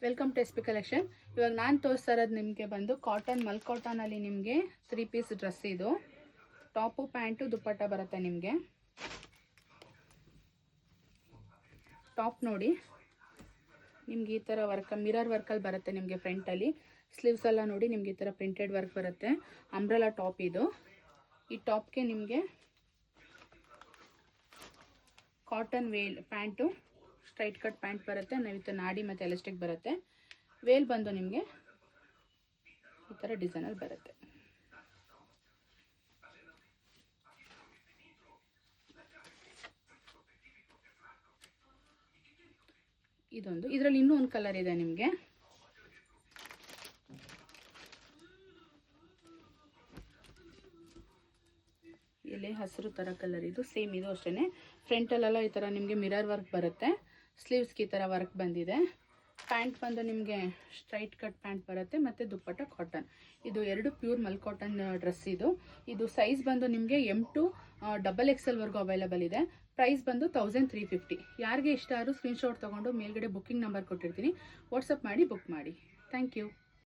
Welcome to S P collection. ಇವಾಗ ನಾನು ತೋರಿಸ್ತಾ ಇರೋದು ನಿಮಗೆ ಬಂದು ಕಾಟನ್ ಮಲ್ ಕಾಟನಲ್ಲಿ ನಿಮಗೆ 3 ಪೀಸ್ ಡ್ರೆಸ್. ಇದು ಟಾಪು ಪ್ಯಾಂಟು ದುಪ್ಪಟ್ಟ ಬರುತ್ತೆ. ನಿಮಗೆ ಟಾಪ್ ನೋಡಿ, ನಿಮ್ಗೆ ಈ ಥರ ವರ್ಕ್ ಮಿರರ್ ವರ್ಕಲ್ಲಿ ಬರುತ್ತೆ. ನಿಮಗೆ ಫ್ರಂಟಲ್ಲಿ ಸ್ಲೀವ್ಸ್ ಎಲ್ಲ ನೋಡಿ ನಿಮ್ಗೆ ಈ ಥರ ಪ್ರಿಂಟೆಡ್ ವರ್ಕ್ ಬರುತ್ತೆ. ಅಂಬ್ರೆಲಾ ಟಾಪ್ ಇದು. ಈ ಟಾಪ್ಗೆ ನಿಮಗೆ ಕಾಟನ್ ವೇಲ್ ಪ್ಯಾಂಟು, ಸ್ಟ್ರೈಟ್ ಕಟ್ ಪ್ಯಾಂಟ್ ಬರುತ್ತೆ. ವಿತ್ ನಾಡಿ ಮತ್ತು ಎಲಾಸ್ಟಿಕ್ ಬರುತ್ತೆ. ವೇಲ್ ಬಂದು ನಿಮಗೆ ಈ ಥರ ಡಿಸೈನಲ್ಲಿ ಬರುತ್ತೆ. ಇದೊಂದು, ಇದರಲ್ಲಿ ಇನ್ನೂ ಒಂದು ಕಲರ್ ಇದೆ ನಿಮಗೆ. ಇಲ್ಲಿ ಹಸಿರು ಥರ ಕಲರ್. ಇದು ಸೇಮ್, ಇದು ಅಷ್ಟೇ. ಫ್ರಂಟಲ್ಲೆಲ್ಲ ಈ ಥರ ನಿಮಗೆ ಮಿರರ್ ವರ್ಕ್ ಬರುತ್ತೆ. ಸ್ಲೀವ್ಸ್ಗೆ ಈ ಥರ ವರ್ಕ್ ಬಂದಿದೆ. ಪ್ಯಾಂಟ್ ಬಂದು ನಿಮಗೆ ಸ್ಟ್ರೈಟ್ ಕಟ್ ಪ್ಯಾಂಟ್ ಬರುತ್ತೆ ಮತ್ತು ದುಪ್ಪಟ್ಟ ಕಾಟನ್. ಇದು 2 ಪ್ಯೂರ್ ಮಲ್ ಕಾಟನ್ ಡ್ರೆಸ್. ಇದು ಸೈಜ್ ಬಂದು ನಿಮಗೆ M to XXL ವರೆಗೂ ಅವೈಲೇಬಲ್ ಇದೆ. ಪ್ರೈಸ್ ಬಂದು 1350. ಯಾರಿಗೆ ಇಷ್ಟ ಆದರೂ ಸ್ಕ್ರೀನ್ಶಾಟ್ ತೊಗೊಂಡು ಮೇಲ್ಗಡೆ ಬುಕ್ಕಿಂಗ್ ನಂಬರ್ ಕೊಟ್ಟಿರ್ತೀನಿ, ವಾಟ್ಸಪ್ ಮಾಡಿ ಬುಕ್ ಮಾಡಿ. Thank you.